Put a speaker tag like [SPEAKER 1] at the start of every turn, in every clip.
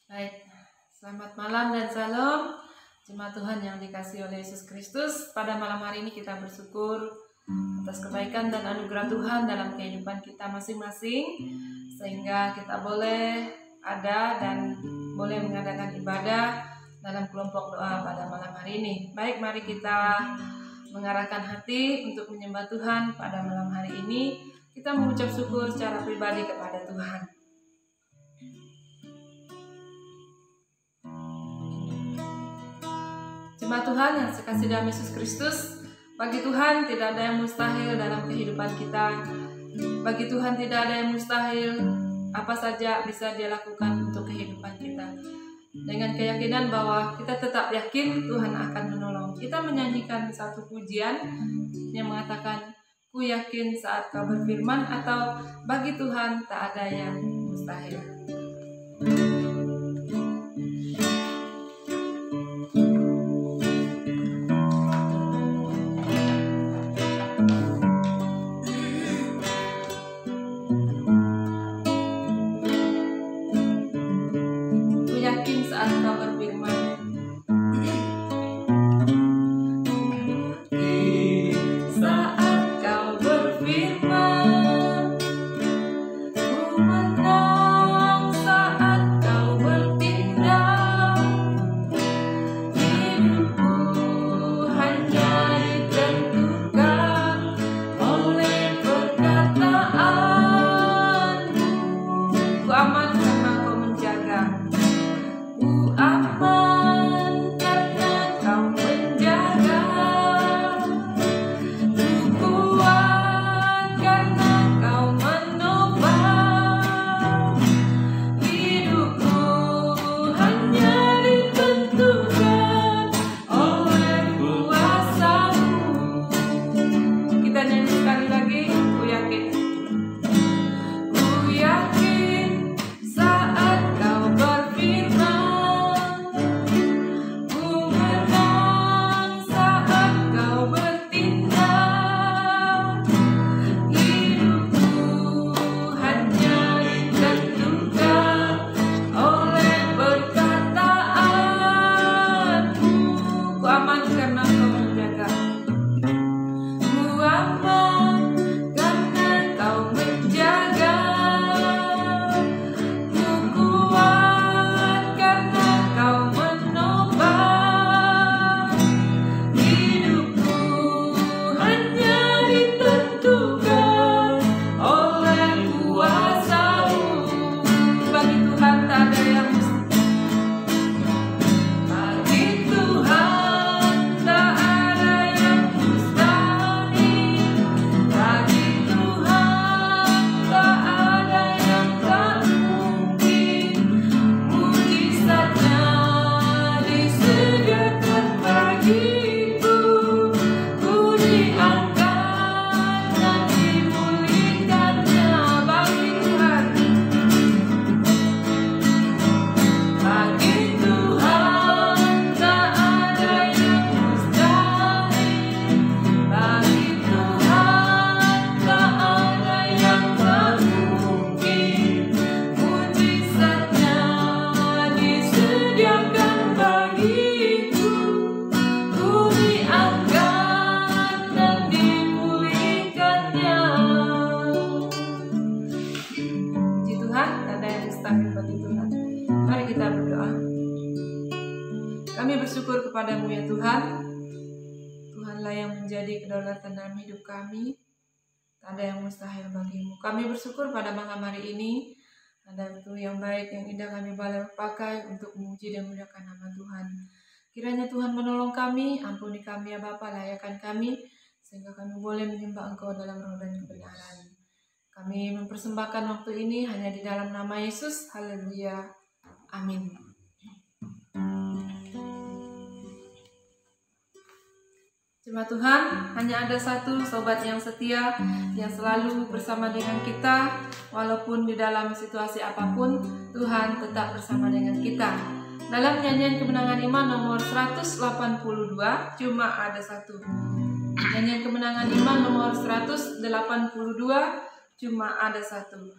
[SPEAKER 1] Baik, selamat malam dan salam jemaat Tuhan yang dikasihi oleh Yesus Kristus. Pada malam hari ini kita bersyukur atas kebaikan dan anugerah Tuhan dalam kehidupan kita masing-masing, sehingga kita boleh ada dan boleh mengadakan ibadah dalam kelompok doa pada malam hari ini. Baik, mari kita mengarahkan hati untuk menyembah Tuhan pada malam hari ini. Kita mengucap syukur secara pribadi kepada Tuhan. Jemaat Tuhan yang sekasih dalam Yesus Kristus, bagi Tuhan tidak ada yang mustahil dalam kehidupan kita. Bagi Tuhan tidak ada yang mustahil, apa saja bisa Dia lakukan untuk kehidupan kita. Dengan keyakinan bahwa kita tetap yakin Tuhan akan menolong. Kita menyanyikan satu pujian yang mengatakan, "Ku yakin saat Kau berfirman," atau "Bagi Tuhan tak ada yang mustahil." Kepadamu ya Tuhan, Tuhanlah yang menjadi kedaulatan dalam hidup kami, tak ada yang mustahil bagimu. Kami bersyukur pada malam hari ini, ada waktu yang baik, yang indah kami boleh pakai untuk memuji dan memuliakan nama Tuhan. Kiranya Tuhan menolong kami, ampuni kami ya Bapa, layakkan kami, sehingga kami boleh menyembah Engkau dalam roh dan kebenaran. Kami mempersembahkan waktu ini hanya di dalam nama Yesus, haleluya, amin. Jemaat Tuhan, hanya ada satu sobat yang setia yang selalu bersama dengan kita, walaupun di dalam situasi apapun, Tuhan tetap bersama dengan kita. Dalam nyanyian kemenangan iman nomor 182, cuma ada satu. Nyanyian kemenangan iman nomor 182, cuma ada satu.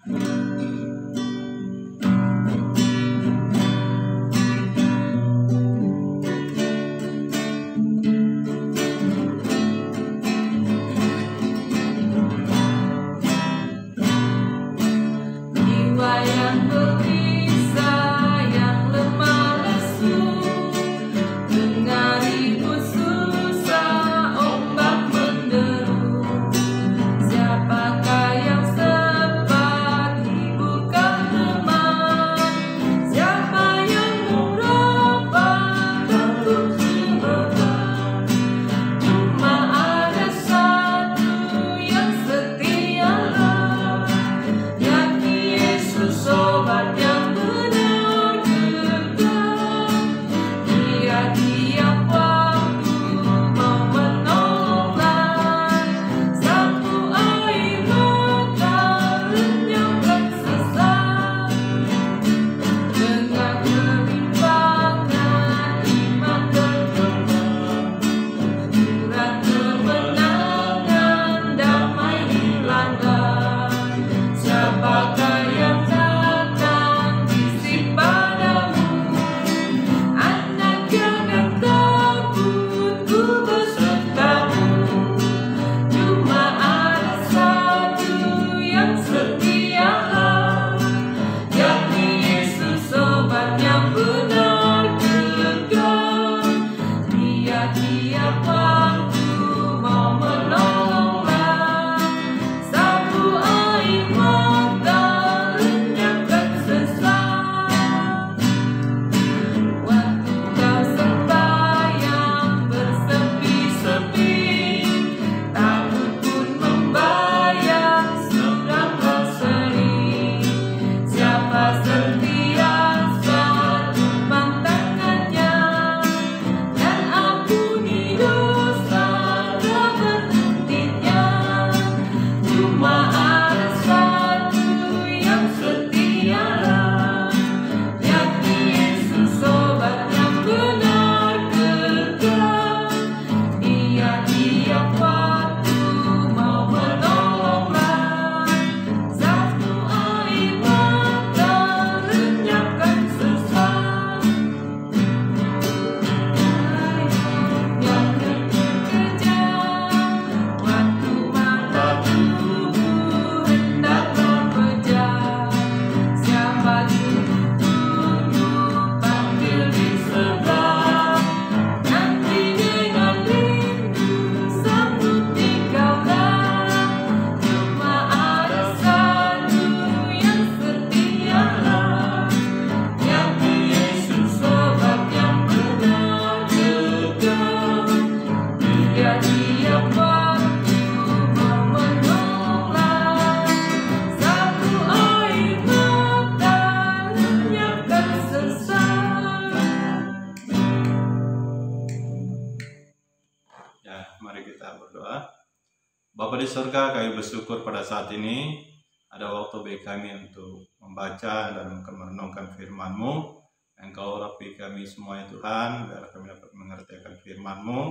[SPEAKER 2] Bapa di surga, kami bersyukur pada saat ini ada waktu bagi kami untuk membaca dan merenungkan firman-Mu. Engkau rapi kami semua ya Tuhan, biar kami dapat mengerti akan firman-Mu,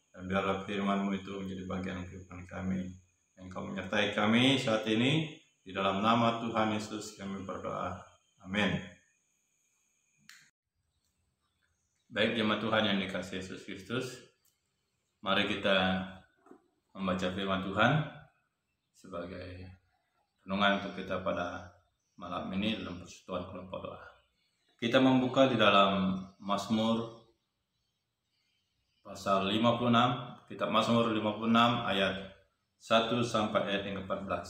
[SPEAKER 2] dan biarlah firman-Mu itu menjadi bagian kehidupan kami. Engkau menyertai kami saat ini, di dalam nama Tuhan Yesus kami berdoa. Amin. Baik jemaat Tuhan yang dikasihi Yesus Kristus, mari kita membaca firman Tuhan sebagai renungan untuk kita pada malam ini dalam persekutuan kelompok doa. Kita membuka di dalam Mazmur pasal 56, kitab Mazmur 56 ayat 1 sampai ayat yang ke-14.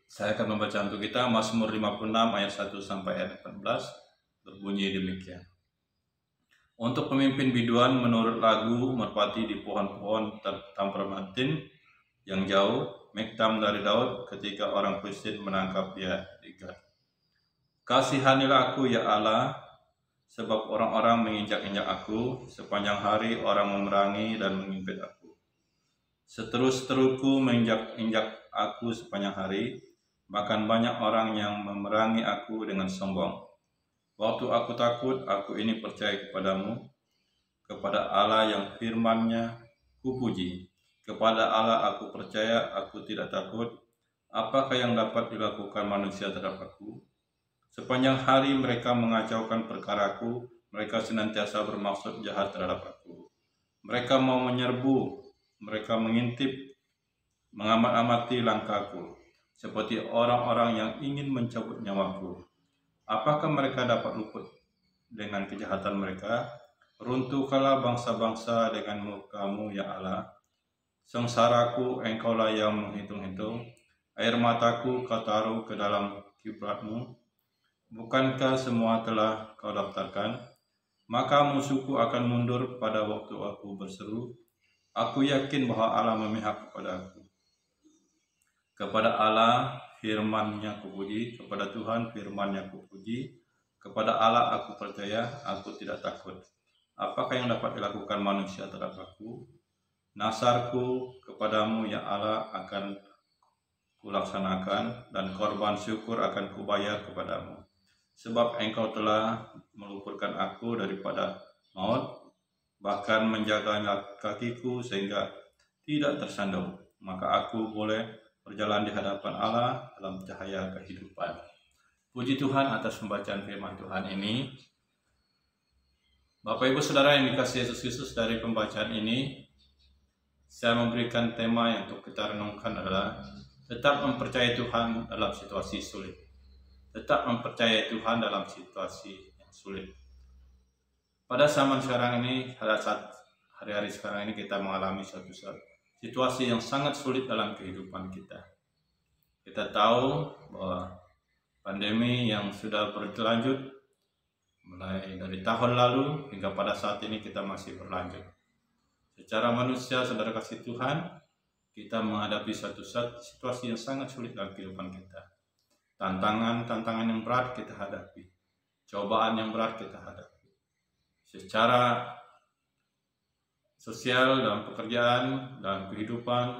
[SPEAKER 2] Saya akan membaca untuk kita Mazmur 56 ayat 1 sampai ayat 14, berbunyi demikian. Untuk pemimpin biduan menurut lagu merpati di pohon-pohon tampramatin yang jauh, Miktam dari Daud ketika orang Filistin menangkap dia di Gad. Kasihanilah aku ya Allah, sebab orang-orang menginjak-injak aku, sepanjang hari orang memerangi dan mengimpit aku. Seteru-seteruku menginjak-injak aku sepanjang hari, bahkan banyak orang yang memerangi aku dengan sombong. Waktu aku takut, aku ini percaya kepadamu, kepada Allah yang firman-Nya kupuji. Kepada Allah aku percaya, aku tidak takut. Apakah yang dapat dilakukan manusia terhadap aku? Sepanjang hari mereka mengacaukan perkaraku, mereka senantiasa bermaksud jahat terhadap aku. Mereka mau menyerbu, mereka mengintip, mengamat-amati langkahku, seperti orang-orang yang ingin mencabut nyawaku. Apakah mereka dapat luput dengan kejahatan mereka? Runtuhkanlah bangsa-bangsa dengan murka-Mu ya Allah. Sengsaraku Engkaulah yang menghitung-hitung. Air mataku Kau taruh ke dalam kiblat-Mu. Bukankah semua telah Kau daftarkan? Maka musuhku akan mundur pada waktu aku berseru. Aku yakin bahwa Allah memihak kepada aku. Kepada Allah firman-Nya kupuji, kepada Tuhan firman-Nya kupuji, kepada Allah aku percaya, aku tidak takut. Apakah yang dapat dilakukan manusia terhadap aku? Nasarku kepadamu ya Allah akan kulaksanakan, dan korban syukur akan kubayar kepadamu. Sebab Engkau telah meluputkan aku daripada maut, bahkan menjaga kakiku sehingga tidak tersandung. Maka aku boleh berjalan di hadapan Allah dalam cahaya kehidupan. Puji Tuhan atas pembacaan firman Tuhan ini. Bapak Ibu Saudara yang dikasihi Yesus Kristus, dari pembacaan ini saya memberikan tema yang untuk kita renungkan adalah tetap mempercayai Tuhan dalam situasi sulit. Tetap mempercayai Tuhan dalam situasi yang sulit. Pada zaman sekarang ini, pada saat hari-hari sekarang ini kita mengalami suatu situasi yang sangat sulit dalam kehidupan kita. Kita tahu bahwa pandemi yang sudah berlanjut mulai dari tahun lalu hingga pada saat ini kita masih berlanjut. Secara manusia, saudara kasih Tuhan, kita menghadapi suatu situasi yang sangat sulit dalam kehidupan kita. Tantangan yang berat kita hadapi. Cobaan yang berat kita hadapi. Secara sosial, dalam pekerjaan, dalam kehidupan,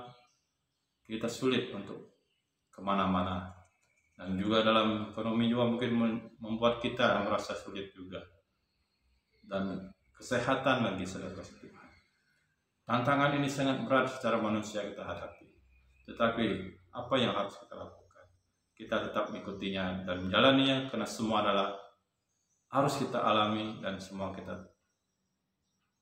[SPEAKER 2] kita sulit untuk kemana-mana. Dan juga dalam ekonomi juga mungkin membuat kita merasa sulit juga. Dan kesehatan lagi, saudara kasih Tuhan. Tantangan ini sangat berat secara manusia kita hadapi. Tetapi apa yang harus kita lakukan? Kita tetap mengikutinya dan menjalaninya, karena semua adalah harus kita alami dan semua kita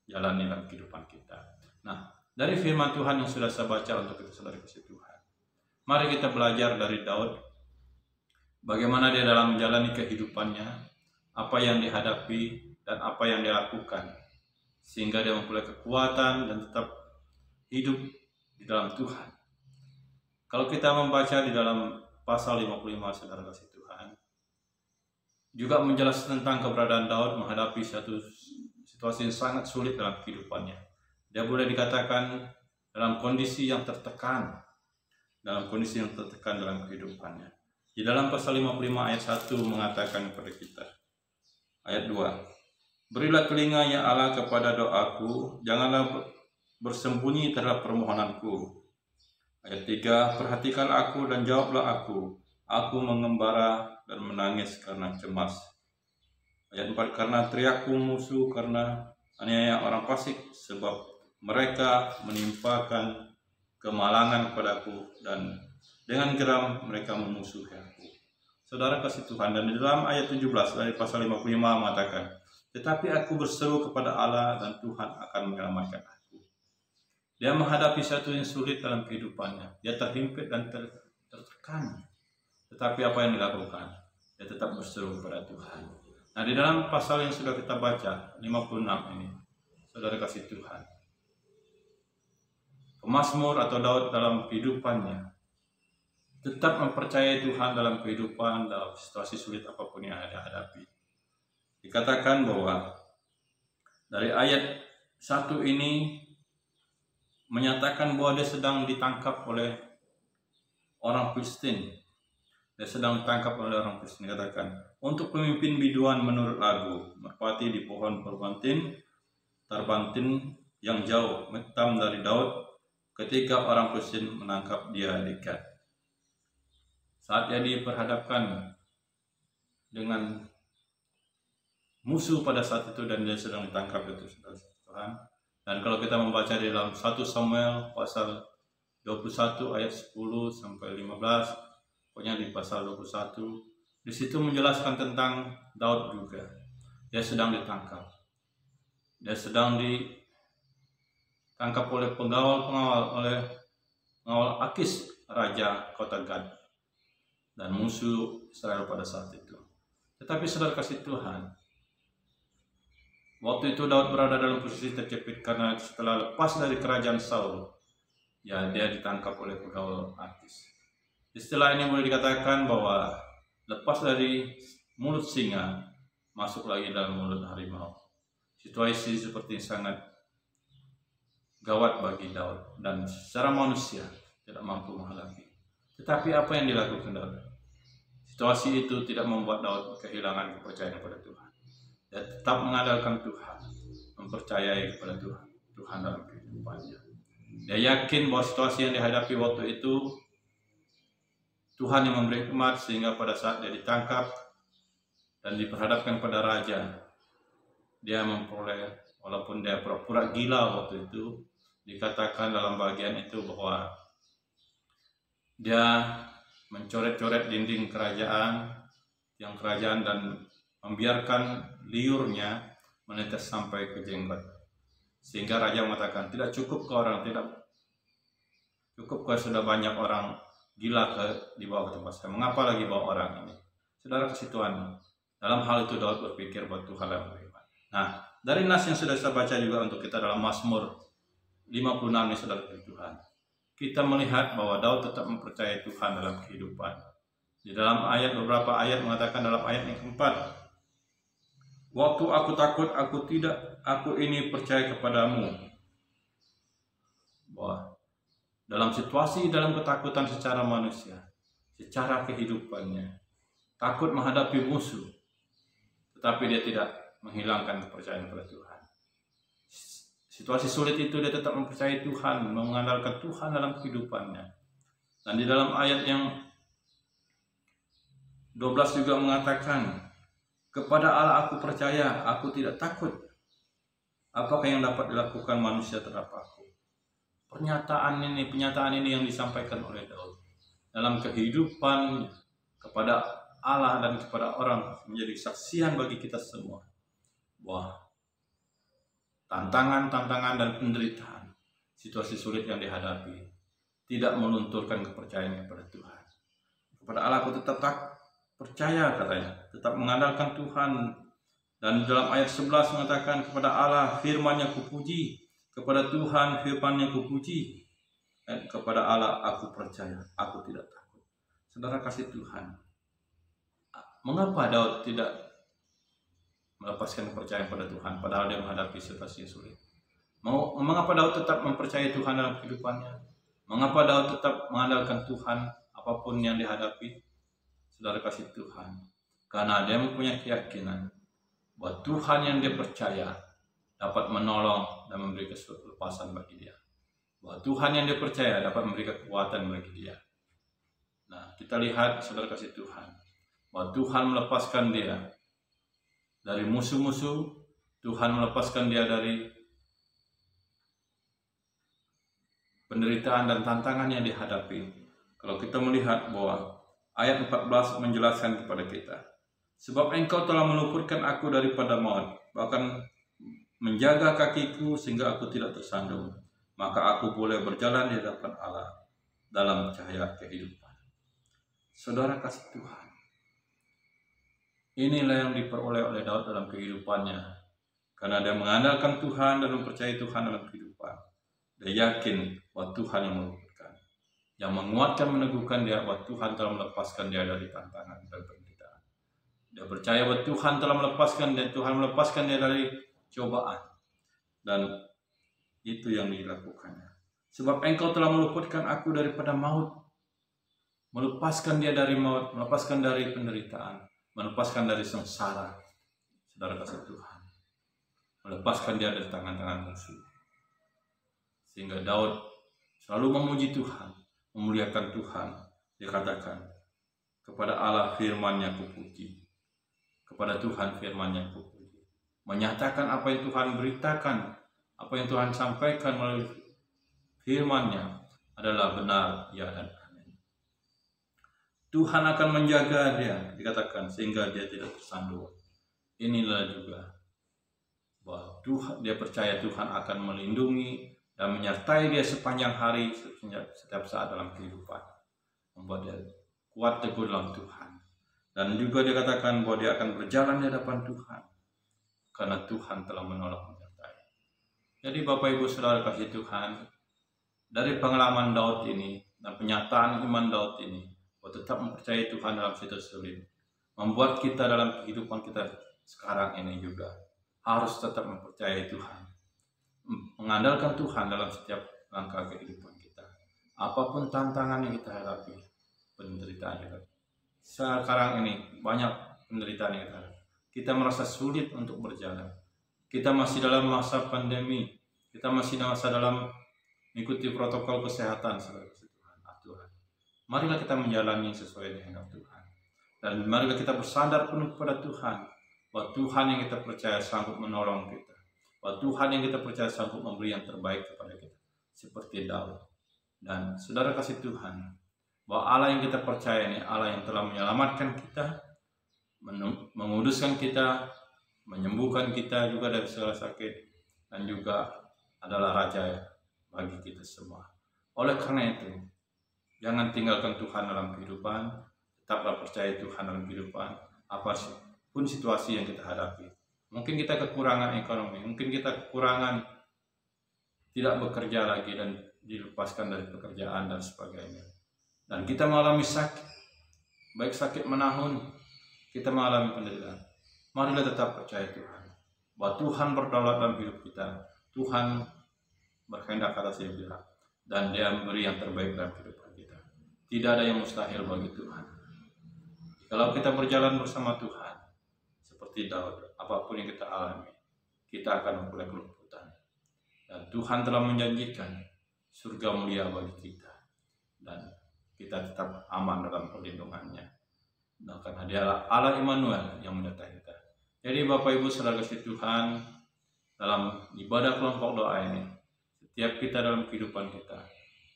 [SPEAKER 2] jalani dalam kehidupan kita. Nah, dari firman Tuhan yang sudah saya baca untuk kita saudara kasih Tuhan, mari kita belajar dari Daud, bagaimana dia dalam menjalani kehidupannya, apa yang dihadapi dan apa yang dia lakukan, sehingga dia memperoleh kekuatan dan tetap hidup di dalam Tuhan. Kalau kita membaca di dalam pasal 55 saudara kasih Tuhan, juga menjelaskan tentang keberadaan Daud menghadapi satu situasi yang sangat sulit dalam kehidupannya. Dia boleh dikatakan dalam kondisi yang tertekan, dalam kehidupannya. Di dalam pasal 55 ayat 1 mengatakan kepada kita, ayat 2, berilah telinga ya Allah kepada doaku, janganlah bersembunyi terhadap permohonanku. Ayat 3, perhatikan aku dan jawablah aku. Aku mengembara dan menangis karena cemas. Ayat 4, karena teriakku musuh, karena aniaya orang fasik, sebab mereka menimpakan kemalangan kepadaku dan dengan geram mereka memusuhi aku. Saudara kasih Tuhan, dan di dalam ayat 17 dari pasal 55 mengatakan, tetapi aku berseru kepada Allah dan Tuhan akan menyelamatkan aku. Dia menghadapi satu yang sulit dalam kehidupannya. Dia terhimpit dan tertekan. Tetapi apa yang dilakukan? Dia tetap berseru kepada Tuhan. Nah, di dalam pasal yang sudah kita baca, 56 ini, saudara kasih Tuhan, pemazmur atau Daud dalam kehidupannya tetap mempercayai Tuhan dalam kehidupan, dalam situasi sulit apapun yang ada hadapi. Dikatakan bahwa dari ayat 1 ini menyatakan bahwa dia sedang ditangkap oleh orang Filistin. Dia sedang ditangkap oleh orang Filistin. Dikatakan, untuk pemimpin biduan menurut lagu, merpati di pohon terbantin yang jauh, hitam dari Daud, ketika orang Filistin menangkap dia di Gat. Saat dia diperhadapkan dengan musuh pada saat itu dan dia sedang ditangkap itu, saudara Tuhan. Dan kalau kita membaca di dalam 1 Samuel pasal 21 ayat 10 sampai 15, pokoknya di pasal 21, di situ menjelaskan tentang Daud juga. Dia sedang ditangkap. Dia sedang ditangkap oleh pengawal Akis, raja kota Gad, dan musuh Israel pada saat itu. Tetapi saudara kasih Tuhan, waktu itu Daud berada dalam posisi terjepit karena setelah lepas dari kerajaan Saul, ya dia ditangkap oleh pengawal Akis. Istilah ini boleh dikatakan bahwa lepas dari mulut singa, masuk lagi dalam mulut harimau. Situasi seperti sangat gawat bagi Daud dan secara manusia tidak mampu menghadapi. Tetapi apa yang dilakukan Daud? Situasi itu tidak membuat Daud kehilangan kepercayaan kepada Tuhan. Dia tetap mengandalkan Tuhan, mempercayai kepada Tuhan dalam kehidupannya. Dia yakin bahwa situasi yang dihadapi waktu itu Tuhan yang memberi hikmat, sehingga pada saat dia ditangkap dan diperhadapkan pada raja, dia memperoleh, walaupun dia pura-pura gila waktu itu, dikatakan dalam bagian itu bahwa dia mencoret-coret dinding kerajaan dan membiarkan liurnya menetes sampai ke jenggot. Sehingga raja mengatakan, tidak cukup sudah banyak orang gila dibawa ke tempat saya. Mengapa lagi bawa orang ini? Saudara kasih Tuhan, dalam hal itu Daud berpikir bahwa Tuhan yang beriman. Nah, dari nas yang sudah saya baca juga untuk kita dalam Mazmur 56 ini, saudara kasih Tuhan, kita melihat bahwa Daud tetap mempercayai Tuhan dalam kehidupan. Di dalam beberapa ayat mengatakan, dalam ayat yang keempat, waktu aku takut, aku ini percaya kepadamu. Bahwa dalam situasi, dalam ketakutan secara manusia, secara kehidupannya, takut menghadapi musuh, tetapi dia tidak menghilangkan kepercayaan kepada Tuhan. Situasi sulit itu dia tetap mempercayai Tuhan, mengandalkan Tuhan dalam kehidupannya. Dan di dalam ayat yang 12 juga mengatakan, kepada Allah aku percaya, aku tidak takut. Apakah yang dapat dilakukan manusia terhadap aku? Pernyataan ini yang disampaikan oleh Daud dalam kehidupan kepada Allah dan kepada orang, menjadi saksian bagi kita semua bahwa tantangan dan penderitaan, situasi sulit yang dihadapi tidak melunturkan kepercayaan kepada Tuhan. Kepada Allah aku tetap percaya, katanya, tetap mengandalkan Tuhan. Dan dalam ayat 11 mengatakan, kepada Allah firman-Nya kupuji, kepada Tuhan firman-Nya kupuji, dan kepada Allah aku percaya, aku tidak takut. Saudara kasih Tuhan, mengapa Daud tidak melepaskan kepercayaan pada Tuhan padahal dia menghadapi situasi yang sulit? Mengapa Daud tetap mempercayai Tuhan dalam kehidupannya? Mengapa Daud tetap mengandalkan Tuhan apapun yang dihadapi? Saudara kasih Tuhan, karena dia mempunyai keyakinan bahwa Tuhan yang dia percaya dapat menolong dan memberi kelepasan bagi dia. bahwa Tuhan yang dia percaya dapat memberikan kekuatan bagi dia. Nah, kita lihat saudara kasih Tuhan, bahwa Tuhan melepaskan dia dari musuh-musuh, Tuhan melepaskan dia dari penderitaan dan tantangan yang dihadapi. Kalau kita melihat bahwa ayat 14 menjelaskan kepada kita, sebab engkau telah meluputkan aku daripada maut, bahkan menjaga kakiku sehingga aku tidak tersandung, maka aku boleh berjalan di hadapan Allah dalam cahaya kehidupan. Saudara kasih Tuhan, inilah yang diperoleh oleh Daud dalam kehidupannya, karena dia mengandalkan Tuhan dan mempercayai Tuhan dalam kehidupan. Dia yakin bahwa Tuhan yang meluputkan, yang menguatkan, meneguhkan dia bahwa Tuhan telah melepaskan dia dari tantangan dan penderitaan. Dia percaya bahwa Tuhan telah melepaskan dia, Tuhan melepaskan dia dari cobaan, dan itu yang dilakukannya. Sebab engkau telah meluputkan aku daripada maut, melepaskan dia dari maut, melepaskan dari penderitaan, melepaskan dari sengsara. Saudara kasih Tuhan, melepaskan dia dari tangan-tangan musuh. Sehingga Daud selalu memuji Tuhan, memuliakan Tuhan. Dia katakan, kepada Allah firman-Nya kupuji, kepada Tuhan firman-Nya kupuji. Menyatakan apa yang Tuhan beritakan, apa yang Tuhan sampaikan melalui firman-Nya adalah benar, ya dan amin. Tuhan akan menjaga dia, dikatakan, sehingga dia tidak tersandung. Inilah juga bahwa Tuhan, dia percaya Tuhan akan melindungi dan menyertai dia sepanjang hari, setiap saat dalam kehidupan, membuat dia kuat teguh dalam Tuhan. Dan juga dia katakan bahwa dia akan berjalan di hadapan Tuhan, karena Tuhan telah menolong menyertai. Jadi Bapak Ibu Saudara kasih Tuhan, dari pengalaman Daud ini dan penyataan iman Daud ini, bahwa tetap mempercayai Tuhan dalam situasi sulit, membuat kita dalam kehidupan kita sekarang ini juga harus tetap mempercayai Tuhan, mengandalkan Tuhan dalam setiap langkah kehidupan kita. Apapun tantangan yang kita hadapi, penderitaan kita. Sekarang ini banyak penderitaan yang kita hadapi. Kita merasa sulit untuk berjalan. Kita masih dalam masa pandemi. Kita masih dalam mengikuti protokol kesehatan sebagai Tuhan, aturan. Marilah kita menjalani sesuai dengan Tuhan. Dan marilah kita bersandar penuh kepada Tuhan, bahwa Tuhan yang kita percaya sanggup menolong kita, bahwa Tuhan yang kita percaya sanggup memberi yang terbaik kepada kita, seperti Daud. Dan saudara kasih Tuhan, bahwa Allah yang kita percaya ini Allah yang telah menyelamatkan kita, menguduskan kita, menyembuhkan kita juga dari segala sakit, dan juga adalah Raja bagi kita semua. Oleh karena itu, jangan tinggalkan Tuhan dalam kehidupan, tetaplah percaya Tuhan dalam kehidupan, apapun situasi yang kita hadapi. Mungkin kita kekurangan ekonomi, mungkin kita kekurangan tidak bekerja lagi dan dilepaskan dari pekerjaan dan sebagainya. Dan kita mengalami sakit, baik sakit menahun, kita mengalami penderitaan. Marilah tetap percaya Tuhan, bahwa Tuhan berdaulat dalam hidup kita. Tuhan berkehendak atas hidup kita, dan Dia memberi yang terbaik dalam kehidupan kita. Tidak ada yang mustahil bagi Tuhan. Kalau kita berjalan bersama Tuhan, seperti Daud, apapun yang kita alami, kita akan memperoleh kelembutan. Dan Tuhan telah menjanjikan surga mulia bagi kita, dan kita tetap aman dalam perlindungannya. Nah, karena Dialah Allah Immanuel yang menyertai kita. Jadi Bapak Ibu Saudara kasih Tuhan, dalam ibadah kelompok doa ini, setiap kita dalam kehidupan kita,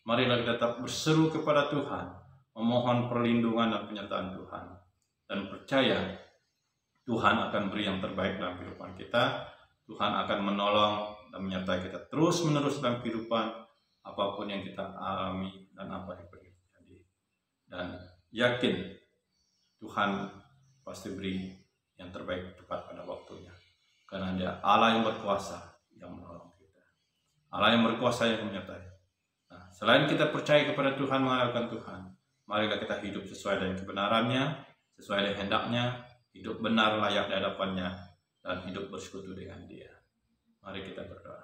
[SPEAKER 2] marilah kita tetap berseru kepada Tuhan, memohon perlindungan dan penyertaan Tuhan, dan percaya Tuhan akan beri yang terbaik dalam kehidupan kita. Tuhan akan menolong dan menyertai kita terus menerus dalam kehidupan, apapun yang kita alami dan apa yang terjadi. Dan yakin Tuhan pasti beri yang terbaik tepat pada waktunya, karena Dia Allah yang berkuasa yang menolong kita, Allah yang berkuasa yang menyertai. Nah, selain kita percaya kepada Tuhan, mengandalkan Tuhan, marilah kita hidup sesuai dengan kebenarannya, sesuai dengan hendaknya, hidup benar layak di hadapannya, dan hidup bersekutu dengan Dia. Mari kita berdoa.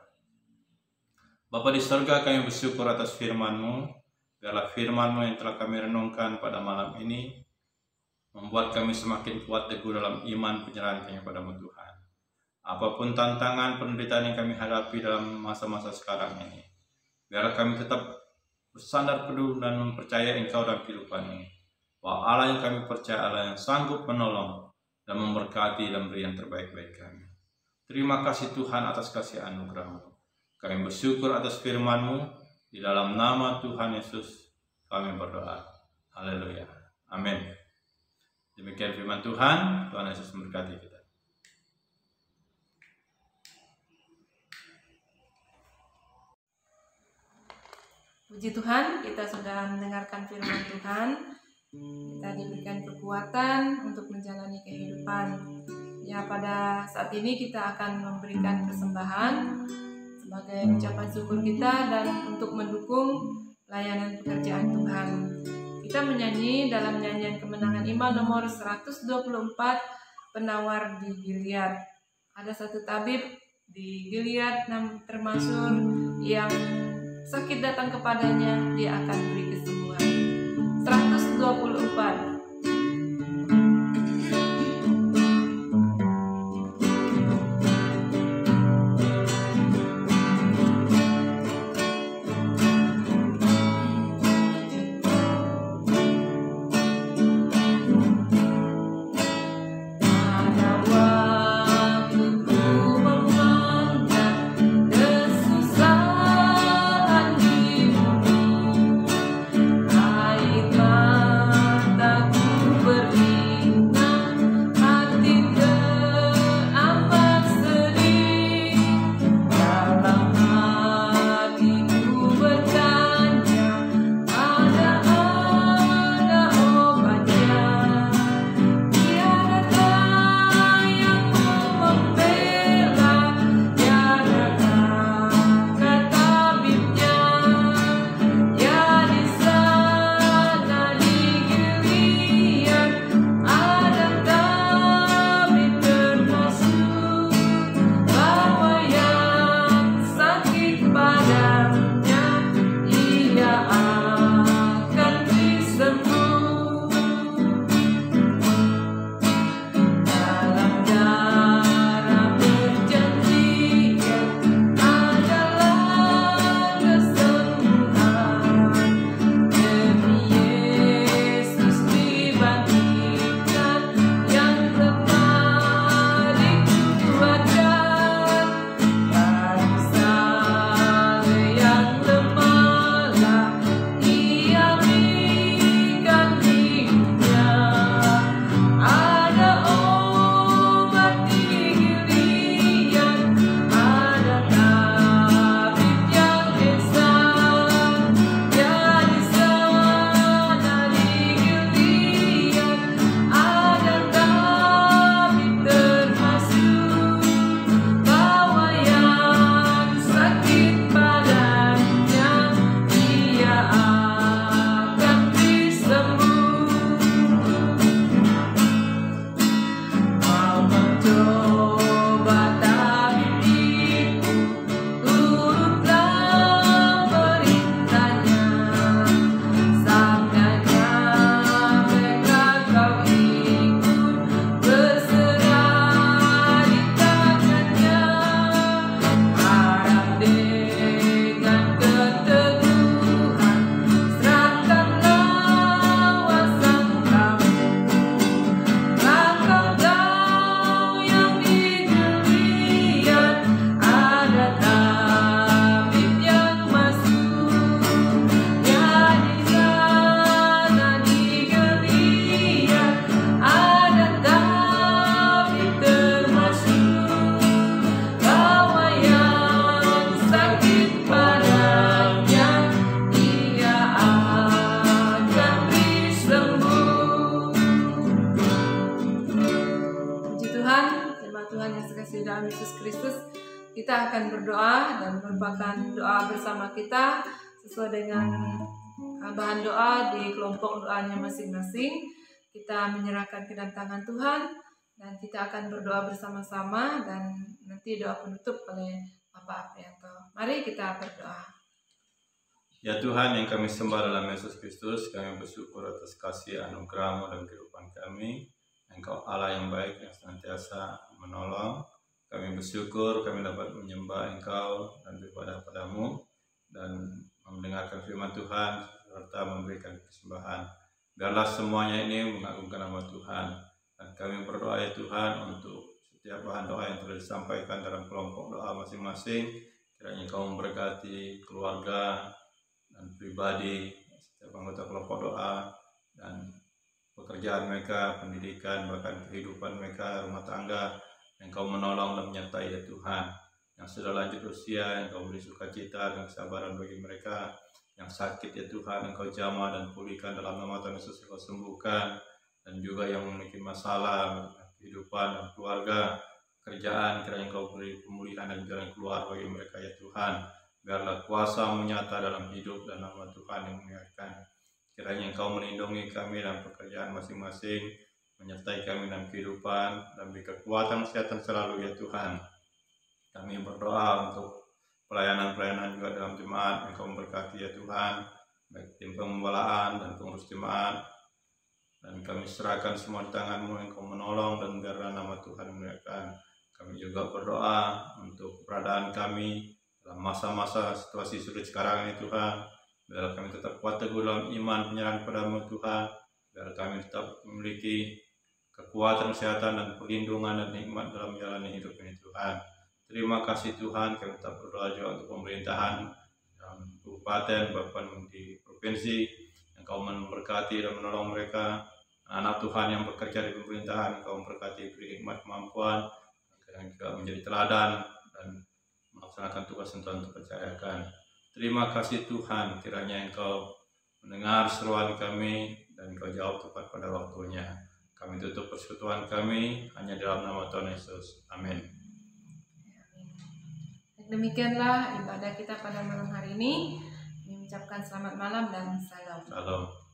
[SPEAKER 2] Bapa di surga, kami bersyukur atas firman-Mu. Biarlah firman-Mu yang telah kami renungkan pada malam ini membuat kami semakin kuat teguh dalam iman penyerahan kami padamu Tuhan. Apapun tantangan penderitaan yang kami hadapi dalam masa-masa sekarang ini, Biarlah kami tetap bersandar penuh dan mempercayai Engkau dalam kehidupan ini. Bahwa Allah yang kami percaya Allah yang sanggup menolong dan memberkati dan beri yang terbaik bagi kami. Terima kasih Tuhan atas kasih anugerah-Mu. Kami bersyukur atas firman-Mu. Di dalam nama Tuhan Yesus kami berdoa. Haleluya. Amin. Demikian firman Tuhan. Tuhan Yesus memberkati kita.
[SPEAKER 1] Puji Tuhan, kita sudah mendengarkan firman Tuhan. Kita diberikan kekuatan untuk menjalani kehidupan. Ya, pada saat ini kita akan memberikan persembahan sebagai ucapan syukur kita dan untuk mendukung layanan pekerjaan Tuhan. Kita menyanyi dalam nyanyian kemenangan iman nomor 124, penawar di Gilead. Ada satu tabib di Gilead termasuk yang sakit datang kepadanya, dia akan beri kesembuhan. 124. dalam Yesus Kristus, kita akan berdoa dan merupakan doa bersama kita sesuai dengan bahan doa di kelompok doanya masing-masing. Kita menyerahkan ke dalam tangan Tuhan dan kita akan berdoa bersama-sama, dan nanti doa penutup oleh Bapak Aprianto. Mari kita berdoa.
[SPEAKER 2] Ya Tuhan yang kami sembah dalam Yesus Kristus, kami bersyukur atas kasih anugerah-Mu dalam kehidupan kami. Engkau Allah yang baik yang senantiasa menolong. Kami bersyukur kami dapat menyembah Engkau dan beribadah padamu. dan mendengarkan firman Tuhan serta memberikan persembahan. Biarlah semuanya ini mengagungkan nama Tuhan. Dan kami berdoa ya Tuhan untuk setiap bahan doa yang telah disampaikan dalam kelompok doa masing-masing. Kiranya Kau memberkati keluarga dan pribadi setiap anggota kelompok doa dan pekerjaan mereka, pendidikan, bahkan kehidupan mereka, rumah tangga. Yang Kau menolong dan menyertai ya Tuhan. Yang sudah lanjut usia, yang Kau beri sukacita dan kesabaran bagi mereka. Yang sakit ya Tuhan, Engkau jamah dan pulihkan dalam nama Tuhan Yesus, Engkau sembuhkan. Dan juga yang memiliki masalah kehidupan dan keluarga, kerjaan, kiranya Engkau beri pemulihan dan jalan keluar bagi mereka ya Tuhan. Biarlah kuasa menyata dalam hidup dan nama Tuhan yang memuliakan. Kiranya Engkau melindungi kami dalam pekerjaan masing-masing, menyertai kami dalam kehidupan, dan beri kekuatan kesehatan selalu ya Tuhan. Kami berdoa untuk pelayanan-pelayanan juga dalam jemaat. Engkau memberkati ya Tuhan, baik tim pembelaan dan pengurus jemaat. Dan kami serahkan semua di tangan-Mu, Engkau menolong dan biarlah nama Tuhan dimuliakan. Kami juga berdoa untuk keberadaan kami dalam masa-masa situasi sulit sekarang ini Tuhan. Biar kami tetap kuat teguh dalam iman penyerahan kepada-Mu Tuhan. Biar kami tetap memiliki kekuatan, kesehatan, dan perlindungan dan nikmat dalam menjalani hidup ini Tuhan. Terima kasih Tuhan, kami tetap berdoa juga untuk pemerintahan dan kabupaten, bahkan di provinsi. Engkau memberkati dan menolong mereka. Anak Tuhan yang bekerja di pemerintahan, Engkau memberkati, beri hikmat, kemampuan, yang juga menjadi teladan dan melaksanakan tugas yang Tuhan percayakan. Terima kasih Tuhan, kiranya Engkau mendengar seruan kami dan Engkau jawab tepat pada waktunya. Kami tutup persekutuan kami hanya dalam nama Tuhan Yesus. Amin.
[SPEAKER 1] Demikianlah ibadah kita pada malam hari ini. Kami mengucapkan selamat malam dan salam.
[SPEAKER 2] Salam.